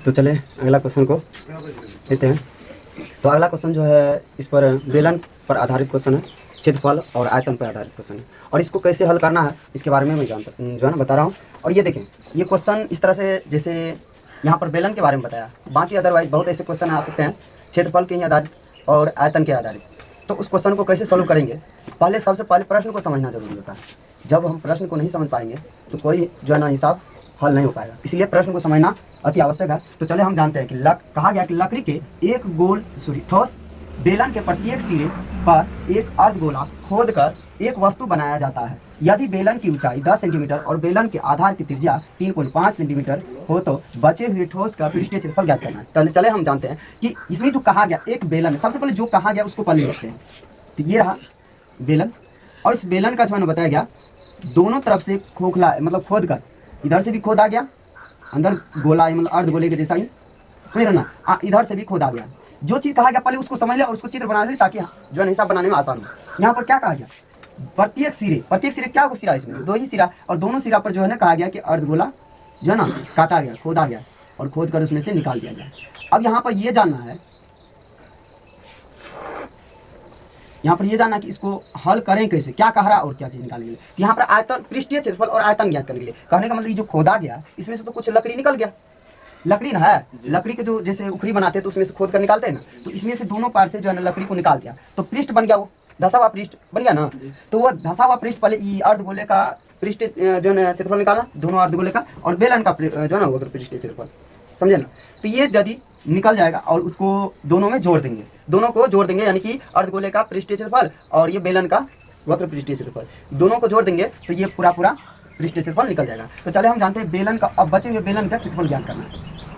तो चले अगला क्वेश्चन को लेते हैं। तो अगला क्वेश्चन जो है इस पर बेलन पर आधारित क्वेश्चन है, क्षेत्रफल और आयतन पर आधारित क्वेश्चन है, और इसको कैसे हल करना है इसके बारे में मैं जानता जो है ना बता रहा हूँ। और ये देखें, ये क्वेश्चन इस तरह से, जैसे यहाँ पर बेलन के बारे में बताया, बाकी अदरवाइज बहुत ऐसे क्वेश्चन आ सकते हैं क्षेत्रफल के ही आधारित और आयतन के आधारित। तो उस क्वेश्चन को कैसे सॉल्व करेंगे, पहले सबसे पहले प्रश्न को समझना जरूरी होता है। जब हम प्रश्न को नहीं समझ पाएंगे तो कोई जो है ना हिसाब हल नहीं हो पाएगा, इसलिए प्रश्न को समझना अति आवश्यक है। तो चले हम जानते हैं कि कहा गया कि लकड़ी के एक ठोस बेलन के प्रत्येक सिरे पर एक अर्धगोला खोदकर एक वस्तु बनाया जाता है। यदि बेलन की ऊंचाई 10 सेंटीमीटर और बेलन के आधार की त्रिज्या 3.5 सेंटीमीटर हो तो बचे हुए ठोस का पृष्ठीय क्षेत्रफल ज्ञात करना है। चले हम जानते हैं कि इसमें जो कहा गया एक बेलन है, सबसे पहले जो कहा गया उसको पहले लिखते हैं। तो ये रहा बेलन, और इस बेलन का जो है बताया गया दोनों तरफ से खोखला मतलब खोद कर, इधर से भी खोदा गया अंदर गोला मतलब अर्धगोले के जैसा ही, समझ रहे ना, इधर से भी खोदा गया। जो चीज़ कहा गया पहले उसको समझ ले और उसको चित्र बना ले ताकि जो है हिसाब बनाने में आसान हो। यहाँ पर क्या कहा गया, प्रत्येक सिरे क्या हो सिरा, इसमें 2 ही सिरा, और दोनों सिरा पर जो है ना कहा गया कि अर्धगोला जो है ना काटा गया, खोदा गया और खोद कर उसमें से निकाल दिया गया। अब यहाँ पर ये जानना है, कि इसको हल करें कैसे, क्या कह रहा और क्या चीज निकालेंगे। यहाँ पर आयतन, पृष्ठीय क्षेत्रफल और आयतन ज्ञात करने के लिए, कहने का मतलब ये जो खोदा गया इसमें से तो कुछ लकड़ी निकल गया, लकड़ी ना है, लकड़ी के जो जैसे उखड़ी बनाते हैं तो उसमें से खोद कर निकालते हैं ना, तो इसमें से दोनों पार्ट से जो है ना लकड़ी को निकाल दिया तो पृष्ठ बन गया, वो धसा हुआ पृष्ठ बन गया ना। तो वो धसा हुआ पृष्ठ पहले अर्धगोले का पृष्ठ जो है क्षेत्रफल निकाला, दोनों अर्धगोले का, और बेलन का जो है ना वो पृष्ठीय क्षेत्रफल, समझे ना। तो ये यदि निकल जाएगा और उसको दोनों में जोड़ देंगे, दोनों को जोड़ देंगे, यानी कि अर्धगोले का पृष्ठीय क्षेत्रफल और ये बेलन का वक्र पृष्ठीय क्षेत्रफल, दोनों को जोड़ देंगे तो ये पूरा पृष्ठीय क्षेत्रफल निकल जाएगा। तो चले हम जानते हैं बेलन का, अब बचे हुए बेलन का क्षेत्रफल ज्ञात करना है।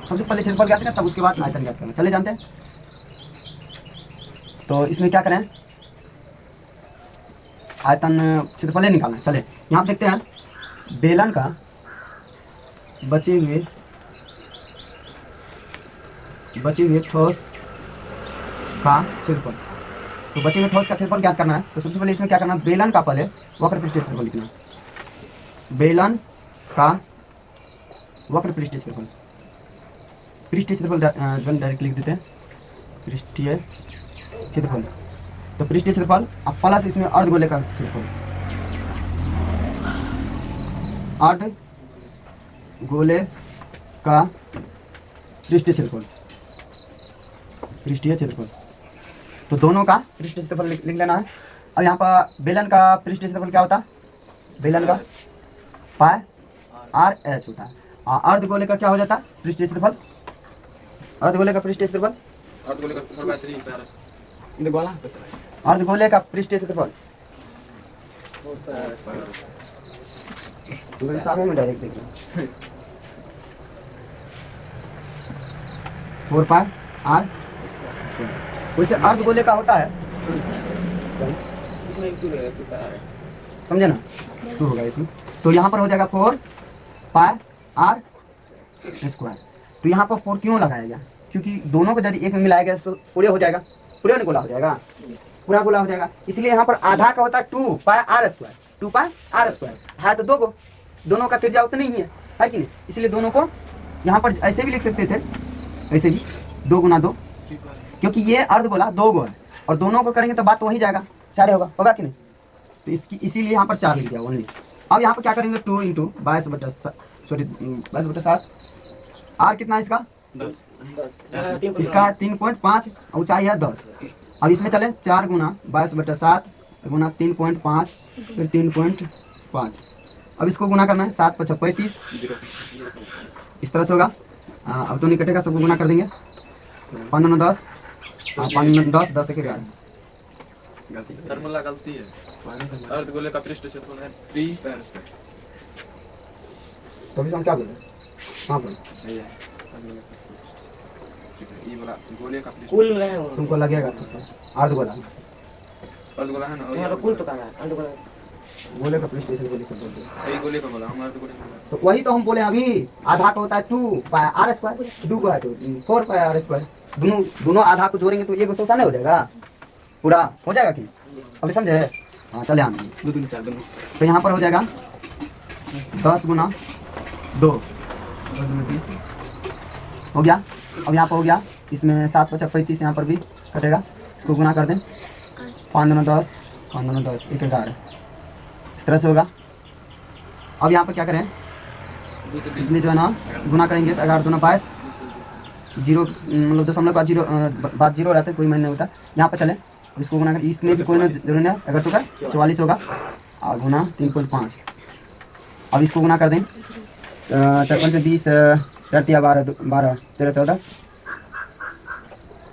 सबसे पहले क्षेत्रफल ज्ञात करना, तब उसके बाद आयतन ज्ञात करना। चले जानते हैं। तो इसमें क्या करें, आयतन क्षेत्रफल निकालना। चले यहाँ देखते हैं बेलन का बचे हुए ठोस का क्षेत्रफल। तो बचे हुए ठोस का क्षेत्रफल ज्ञात करना है। तो सबसे पहले इसमें क्या करना, बेलन का पहले वक्र पृष्ठीय क्षेत्रफल लिखना, बेलन का वक्र पृष्ठीय क्षेत्रफल, पृष्ठीय क्षेत्रफल डायरेक्ट लिख देते हैं, पृष्ठीय क्षेत्रफल। तो पृष्ठीय क्षेत्रफल अब प्लस इसमें अर्धगोले का क्षेत्रफल, अर्धगोले का पृष्ठीय क्षेत्रफल, तो दोनों का पृष्ठीय क्षेत्रफल लिख लेना है। अब यहाँ पर बेलन का पृष्ठीय क्षेत्रफल क्या होता है, बेलन का पाई आर एच होता है। अर्धगोले का क्या हो जाता है पृष्ठीय क्षेत्रफल, अर्धगोले का पृष्ठीय क्षेत्रफल, अर्धगोले का पृष्ठीय क्षेत्रफल सामने में डायरेक्ट देखिए 4 पाई आर स्क्वायर। वैसे अर्धगोले का होता है, समझे ना, 2 होगा इसमें। तो यहाँ पर हो जाएगा 4 पाई आर स्क्वायर। तो यहाँ पर 4 क्यों लगाया गया, क्योंकि दोनों को यदि एक में मिलाया गया तो पूरे हो जाएगा, पूरे गोला हो जाएगा, पूरा गोला हो जाएगा। इसलिए यहाँ पर आधा का होता है 2 pi r square, 2 pi r square है तो 2 को, दोनों का त्रिज्या उतना ही है कि नहीं, इसलिए दोनों को यहाँ पर ऐसे भी लिख सकते थे, ऐसे भी 2 गुना 2, क्योंकि ये अर्धगोला 2 गो है और दोनों को करेंगे तो बात तो वही जाएगा, 4 होगा कि नहीं। तो इसकी इसीलिए यहाँ पर 4 लिख दिया ओनली। अब यहाँ पर क्या करेंगे 2 इंटू 22/7, आर कितना है इसका 10, इसका 3.5, ऊंचाई है 10। अब इसमें चले 4 गुना 22/7 गुना 3.5 फिर 3.5। अब इसको गुना करना है, 7 × 5 = 35, इस तरह से होगा। अब तो नहीं कटेगा, सबको गुना कर देंगे, 5 × 10, 10 × 11। फॉर्मूला गलती है, अर्धगोले का पृष्ठ क्षेत्रफल है 3 पाई आर स्क्वायर। तो अभी हम क्या बोल रहे हैं, हाँ बोल, ये वाला गोले का पृष्ठ कुल रहे हो तुमको लगेगा अर्धगोला है ना, और कुल तो कहां है अर्धगोला, गोले का पृष्ठ से बोली सब बोलते हैं, यही गोले का बोला, हम अर्धगोले का। तो वही तो हम बोले अभी, आधा का होता है 2 पाई आर स्क्वायर, 2 का है तो 4 पाई आर स्क्वायर, दोनों आधा को जोड़ेंगे तो ये को सोसा नहीं हो जाएगा, पूरा हो जाएगा कि अभी समझे। हाँ चले हम 2 3 4 दोनों, तो यहाँ पर हो जाएगा 10 गुना 2 20 हो गया। अब यहाँ पर हो गया, इसमें 7 × 5 = 35, यहाँ पर भी कटेगा, इसको गुना कर दें, 5 × 2 = 10, 5 × 2 = 10, 1 × 11, इस तरह से होगा। अब यहाँ पर क्या करें, इसमें जो है ना गुना करेंगे तो 11 × 2 = 22, जीरो मतलब दशमलव का जीरो बाद जीरो रहता है, कोई मान नहीं होता। यहाँ पर चले, इसको गुना कर, इसमें भी कोई ना जरूर नहीं है, अगर तो 44 होगा और गुना 3.5। अब इसको गुना कर दें, 4 × 5 = 20, 4 × 3 = 12, 12 13 14,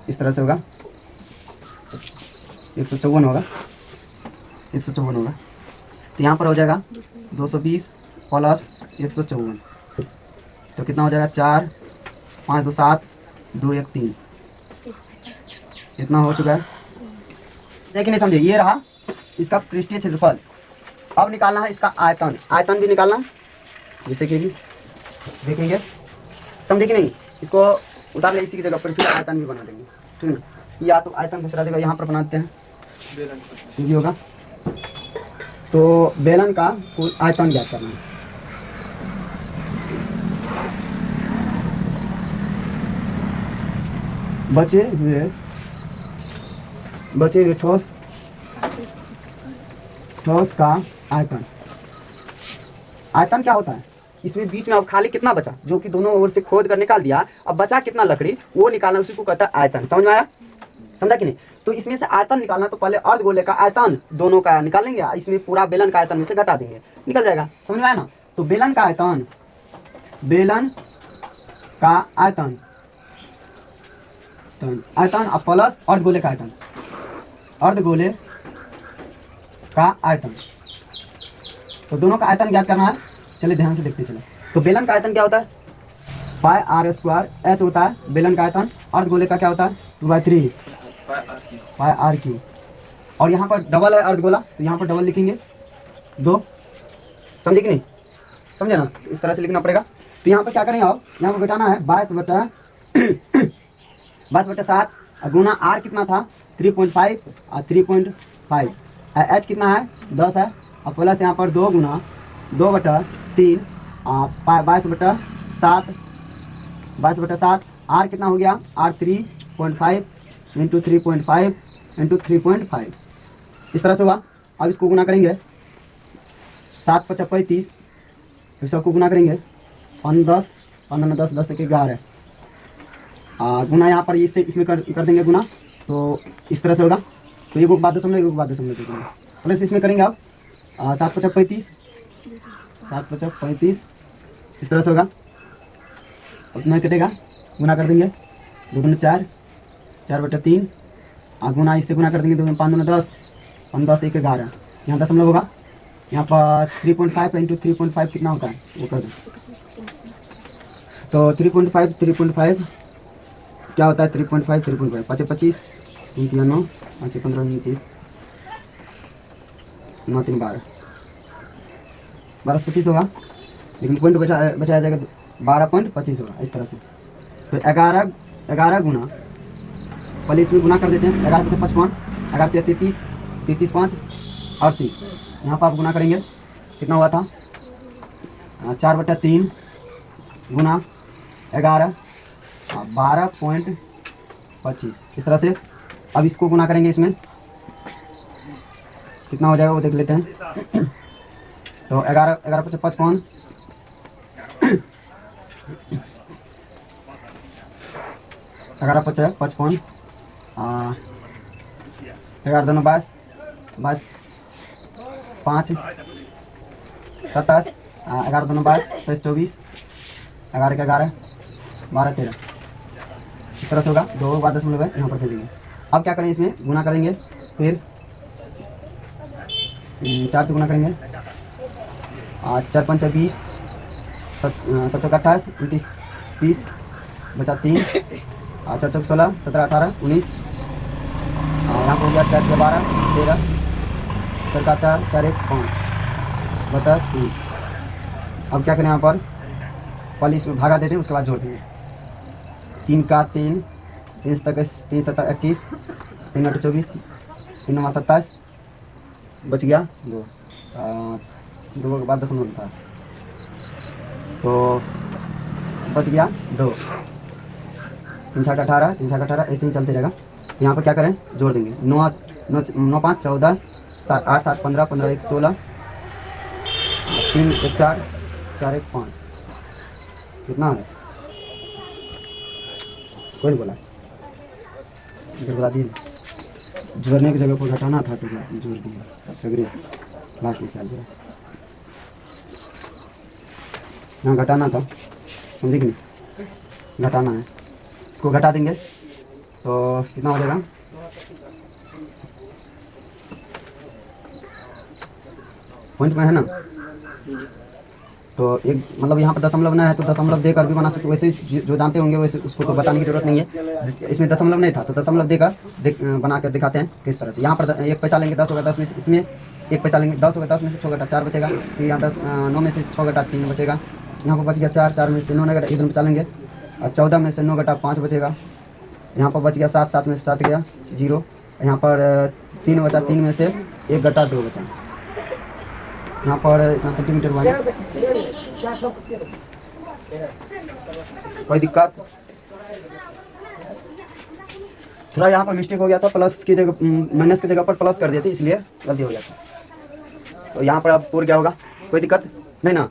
इस तरह से होगा, 154 होगा, 154 होगा। तो यहाँ पर हो जाएगा 220 + 154, तो कितना हो जाएगा, 4 5 2 7 2 1 3, इतना हो चुका है। देखिए नहीं समझे, ये रहा इसका पृष्ठीय क्षेत्रफल। अब निकालना है इसका आयतन, आयतन भी निकालना है, जैसे कि देखेंगे, समझे कि नहीं, इसको उतार ले इसी की जगह पर, फिर आयतन भी बना देंगे, ठीक है ना। या तो आयतन दूसरा जगह यहाँ पर बनाते हैं, ये भी होगा। तो बेलन का कुल आयतन ज्ञात करना है। बचे हुए ठोस का आयतन। आयतन क्या होता है, इसमें बीच में अब खाली कितना बचा, जो कि दोनों ओर से खोद कर निकाल दिया, अब बचा कितना लकड़ी वो निकालना, उसी को कहता है आयतन। समझ में आया, समझा कि नहीं। तो इसमें से आयतन निकालना, तो पहले अर्धगोले का आयतन दोनों का निकालेंगे, इसमें पूरा बेलन का आयतन में से घटा देंगे, निकल जाएगा। समझ में आया ना। तो बेलन का आयतन, आयतन अब प्लस अर्धगोले का आयतन, अर्धगोले का आयतन, तो दोनों का आयतन ज्ञात करना है। चलिए ध्यान से देखते चले। तो बेलन का आयतन क्या होता है, πr² h होता है बेलन का आयतन, अर्धगोले का क्या होता है 2/3 πr3। और यहाँ पर डबल है अर्धगोला, तो यहाँ पर डबल लिखेंगे 2, समझे कि नहीं, समझे ना, इस तरह से लिखना पड़ेगा। तो यहाँ पर क्या करेंगे, अब यहाँ पर घटाना है 22/7 गुना r कितना था 3.5 और 3.5, h कितना है 10 है, और प्लस यहाँ पर 2 गुना 2/3 22/7 r कितना हो गया, r 3.5 × 3.5 × 3.5, इस तरह से हुआ। अब इसको गुना करेंगे 7 × 5 = 35, फिर सबको गुना करेंगे 15 10 15 10 10 1 11, गुना यहाँ पर इससे इसमें कर देंगे गुना, तो इस तरह से होगा। तो ये बाद दशमलव प्लस इसमें करेंगे आप 7 × 5 = 35, इस तरह से होगा। अब नहीं कटेगा, गुना कर देंगे 2 × 4 4/3, गुना इससे गुना कर देंगे 2 × 5 = 10 15 1 11, यहाँ दशमलव होगा। यहाँ पर 3.5 × 3.5 कितना होता है वो कर दें, तो 3.5 क्या होता है, 3.5 3.5 5 25 3 3 9 5 15 29 9 3 12 25 होगा, लेकिन पॉइंट बचाया जाएगा 12.25 होगा, इस तरह से। तो 11 गुना, पहले इसमें गुना कर देते हैं, 11 × 5 = 55, 11 × 33 33 5 38, यहाँ पर आप गुना करेंगे कितना हुआ था 4/3 गुना 11 12.25, इस तरह से। अब इसको गुना करेंगे, इसमें कितना हो जाएगा वो देख लेते हैं। तो 11 × 5 = 55, 11 × 5 = 55, 11 2 22 22 5 27, 11 2 22 23 24, 11 के 11 12 13, इस तरह से होगा। 2 बाद दशमलव है यहाँ पर दे देंगे। अब क्या करें, इसमें गुना करेंगे, फिर 4 से गुना करेंगे, 4 × 5 = 20, 7 × 28 29 30 बचा 3, 4 × 16 17 18 19, यहाँ पर हो गया 4 × 12 13, 4 × 4 4 1 5/3। अब क्या करें, यहाँ पर पहले इसमें भागा दे दें, उसके बाद जोड़ देंगे। 3 का 3 3 7 21 3 8 24 3 9 27, बच गया 2, 2 के बाद दशमलव था, तो बच गया 2, 3 छक 18, 3 छक 18, ऐसे ही चलते रहेगा। यहाँ पर क्या करें, जोड़ देंगे। 9 9 5 14, 8 7 15, 15 1 16, 3 1 4, 4 1 5, कितना है? कोई नहीं बोला, इधर बता दी। जोड़ने की जगह को घटाना था तो जोड़ दिया, सगरे लास्ट में क्या जोड़ा, यहाँ घटाना था, समझे कि नहीं, घटाना है। इसको घटा देंगे तो कितना हो जाएगा, पॉइंट में है ना। तो एक मतलब यहाँ पर दशमलव ना है तो दशमलव देकर भी बना सकते, वैसे जो जानते होंगे वैसे उसको तो बताने की जरूरत नहीं है। इसमें दशमलव नहीं था तो दशमलव देकर बना कर दिखाते हैं किस तरह से। यहाँ पर एक पैसा लेंगे 10 होगा 10 में से, इसमें एक पैसा लेंगे 10 होगा 10 में से 6 घटा 4 बचेगा। फिर यहाँ 9 में से 6 घटा 3 बचेगा। यहाँ पर बच गया 4, 4 में से 9 घटा इधर बचा लेंगे। और 14 में से 9 घटा 5 बचेगा। यहाँ पर बच गया 7, 7 में से 7 गया 0। यहाँ पर 3 बचा, 3 में से 1 घटा 2 बचा। यहाँ पर इतना सेंटीमीटर बना, कोई दिक्कत? थोड़ा यहाँ पर मिस्टेक हो गया था, प्लस की जगह माइनस की जगह पर प्लस कर दिए थे, इसलिए गलती हो गया था। तो यहाँ पर अब पूरा क्या होगा, कोई दिक्कत नहीं ना।